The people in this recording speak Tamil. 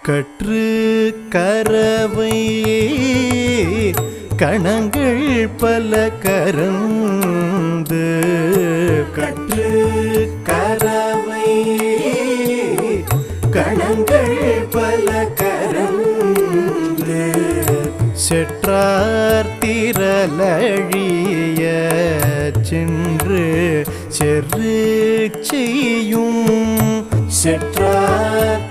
கற்று கரவை கணங்கள் பல கரந்து கற்று கரவை கணங்கள் பல கரந்து செற்றார் திரளழிய சென்று செரு செய்யும் செற்றார்